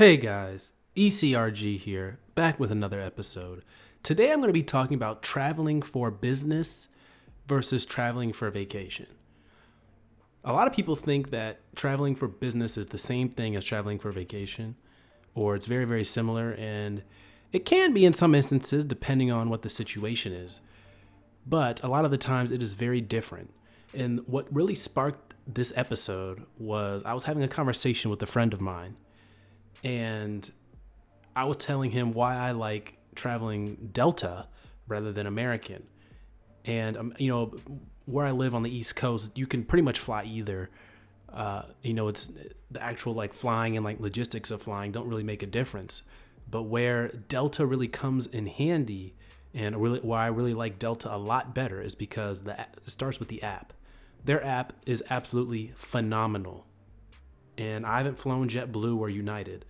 Hey guys, ECRG here, back with another episode. Today I'm going to be talking about traveling for business versus traveling for vacation. A lot of people think that traveling for business is the same thing as traveling for vacation, or it's very, very similar, and it can be in some instances depending on what the situation is. But a lot of the times it is very different. And what really sparked this episode was I was having a conversation with a friend of mine, and I was telling him why I like traveling Delta rather than American. And where I live on the East Coast, you can pretty much fly either. It's the actual like flying and like logistics of flying don't really make a difference. But where Delta really comes in handy, and really why I really like Delta a lot better, is because it starts with the app. Their app is absolutely phenomenal. And I haven't flown JetBlue or United,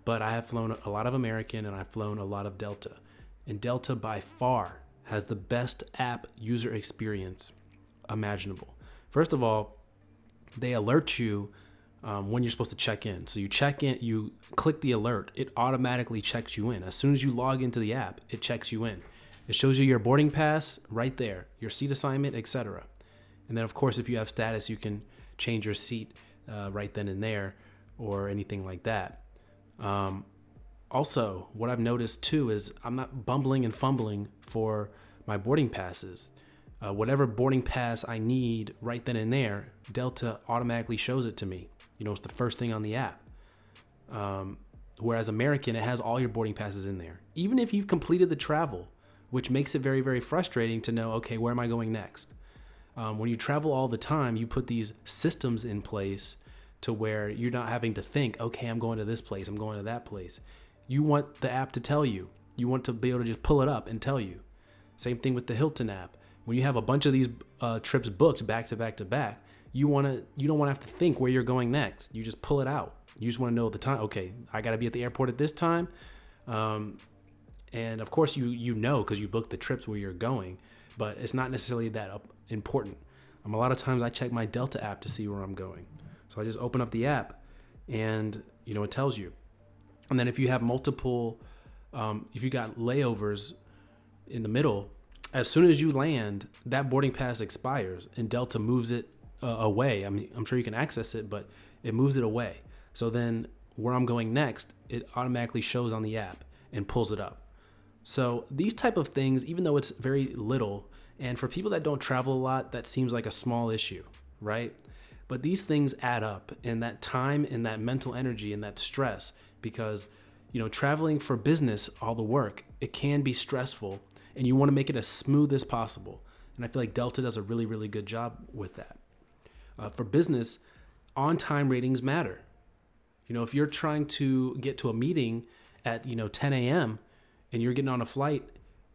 but I have flown a lot of American and I've flown a lot of Delta. And Delta by far has the best app user experience imaginable. First of all, they alert you when you're supposed to check in. So you check in, you click the alert, it automatically checks you in. As soon as you log into the app, it checks you in. It shows you your boarding pass right there, your seat assignment, etc. And then, of course, if you have status, you can change your seat right then and there or anything like that. Also, what I've noticed too is I'm not bumbling and fumbling for my boarding passes. Whatever boarding pass I need right then and there, Delta automatically shows it to me. It's the first thing on the app. Whereas American, it has all your boarding passes in there. Even if you've completed the travel, which makes it very, very frustrating to know, okay, where am I going next? When you travel all the time, you put these systems in place to where you're not having to think, okay, I'm going to this place, I'm going to that place. You want the app to tell you. You want to be able to just pull it up and tell you. Same thing with the Hilton app. When you have a bunch of these trips booked back to back to back, you don't want to have to think where you're going next. You just pull it out. You just want to know the time. Okay, I got to be at the airport at this time. And of course you know because you booked the trips where you're going, but it's not necessarily that important. A lot of times I check my Delta app to see where I'm going. So I just open up the app and, it tells you. And then if you have multiple, if you got layovers in the middle, as soon as you land, that boarding pass expires and Delta moves it away. I mean, I'm sure you can access it, but it moves it away. So then where I'm going next, it automatically shows on the app and pulls it up. So these type of things, even though it's very little, and for people that don't travel a lot, that seems like a small issue, right? But these things add up, and that time and that mental energy and that stress, because, traveling for business, all the work, it can be stressful, and you want to make it as smooth as possible. And I feel like Delta does a really, really good job with that. For business, on-time ratings matter. If you're trying to get to a meeting at, 10 a.m. and you're getting on a flight,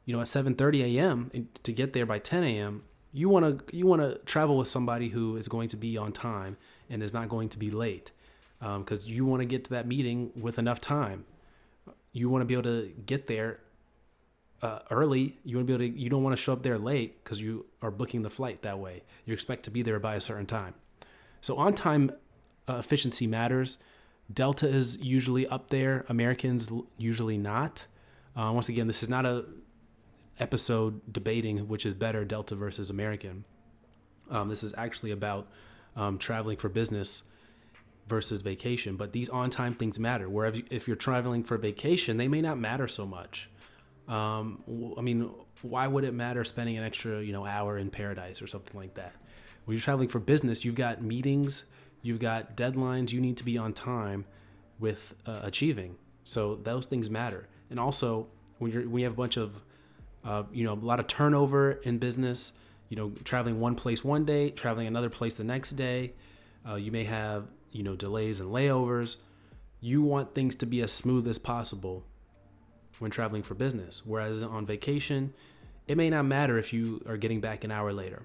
at 7:30 a.m. and to get there by 10 a.m., you want to travel with somebody who is going to be on time and is not going to be late, because you want to get to that meeting with enough time. You want to be able to get there early. You don't want to show up there late because you are booking the flight that way. You expect to be there by a certain time. So on time efficiency matters. Delta is usually up there. Americans usually not. Once again, this is not a episode debating which is better, Delta versus American. This is actually about traveling for business versus vacation. But these on-time things matter. Where if you're traveling for vacation, they may not matter so much. Why would it matter spending an extra, hour in paradise or something like that? When you're traveling for business, you've got meetings, you've got deadlines you need to be on time with achieving. So those things matter. And also, when you have a bunch of a lot of turnover in business, traveling one place one day, traveling another place the next day. You may have, delays and layovers. You want things to be as smooth as possible when traveling for business. Whereas on vacation, it may not matter if you are getting back an hour later.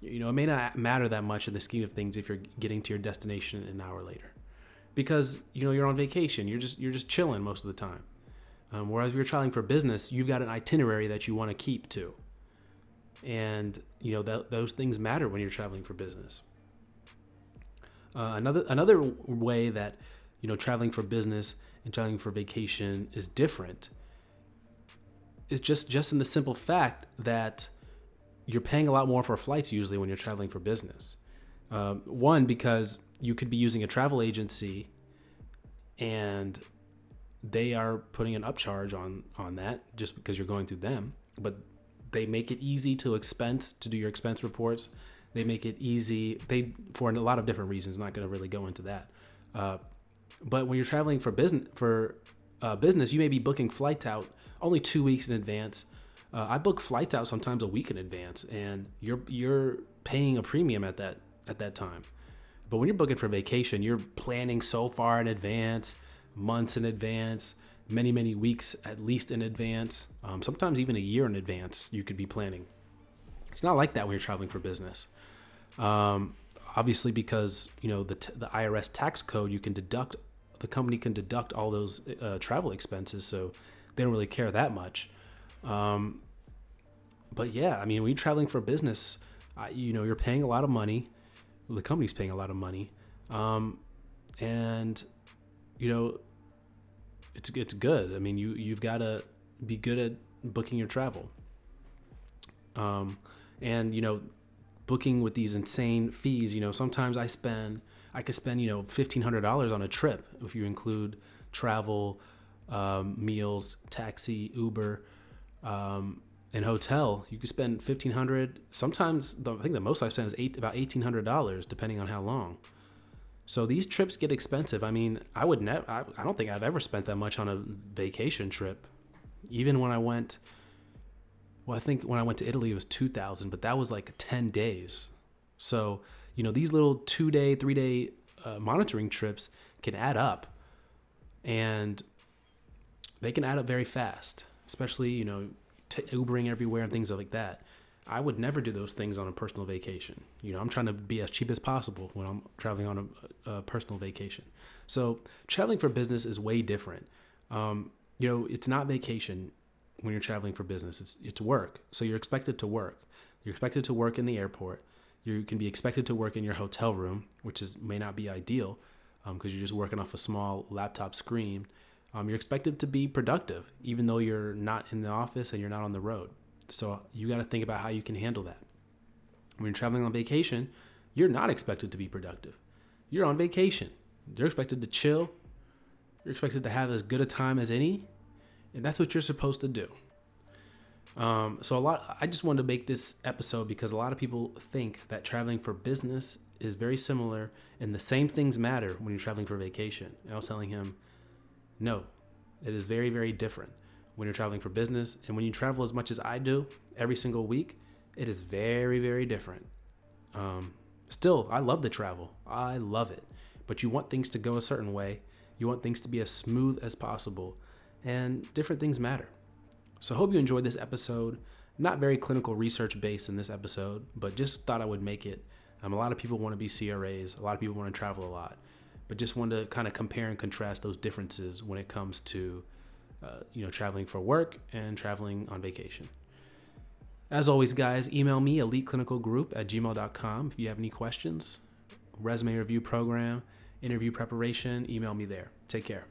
It may not matter that much in the scheme of things if you're getting to your destination an hour later, because, you're on vacation. You're just chilling most of the time. Whereas if you're traveling for business, you've got an itinerary that you want to keep to. And, those things matter when you're traveling for business. Another way that, traveling for business and traveling for vacation is different. It's just in the simple fact that you're paying a lot more for flights usually when you're traveling for business. One, because you could be using a travel agency and they are putting an upcharge on that just because you're going through them. But they make it easy to do your expense reports. They make it easy for a lot of different reasons. Not going to really go into that. But when you're traveling for business, you may be booking flights out only 2 weeks in advance. I book flights out sometimes a week in advance, and you're paying a premium at that time. But when you're booking for vacation, you're planning so far in advance, months in advance, many weeks at least in advance. Sometimes even a year in advance, you could be planning. It's not like that when you're traveling for business. Obviously, because the IRS tax code, the company can deduct all those travel expenses, so they don't really care that much. But yeah, I mean, when you're traveling for business, you're paying a lot of money. The company's paying a lot of money, and it's good. I mean, you've got to be good at booking your travel, and booking with these insane fees. Sometimes I could spend $1,500 on a trip if you include travel, meals, taxi, Uber, and hotel. You could spend $1,500. Sometimes I think the most I spend is about $1,800, depending on how long. So these trips get expensive. I mean, I don't think I've ever spent that much on a vacation trip. Even when I went, I think when I went to Italy, it was $2,000, but that was like 10 days. So, these little 2-day, 3-day monitoring trips can add up, and they can add up very fast, especially, Ubering everywhere and things like that. I would never do those things on a personal vacation. I'm trying to be as cheap as possible when I'm traveling on a personal vacation. So traveling for business is way different. It's not vacation when you're traveling for business. It's work. So you're expected to work. You're expected to work in the airport. You can be expected to work in your hotel room, which may not be ideal because you're just working off a small laptop screen. You're expected to be productive, even though you're not in the office and you're not on the road. So you got to think about how you can handle that. When you're traveling on vacation, you're not expected to be productive. You're on vacation. You're expected to chill. You're expected to have as good a time as any, and that's what you're supposed to do. I just wanted to make this episode because a lot of people think that traveling for business is very similar and the same things matter when you're traveling for vacation. And I was telling him, no, it is very, very different when you're traveling for business. And when you travel as much as I do every single week, it is very, very different. Still, I love the travel. I love it. But you want things to go a certain way. You want things to be as smooth as possible. And different things matter. So I hope you enjoyed this episode. Not very clinical research based in this episode, but just thought I would make it. A lot of people want to be CRAs. A lot of people want to travel a lot. But just wanted to kind of compare and contrast those differences when it comes to, traveling for work and traveling on vacation. As always, guys, email me, eliteclinicalgroup@gmail.com. If you have any questions, resume review program, interview preparation, email me there. Take care.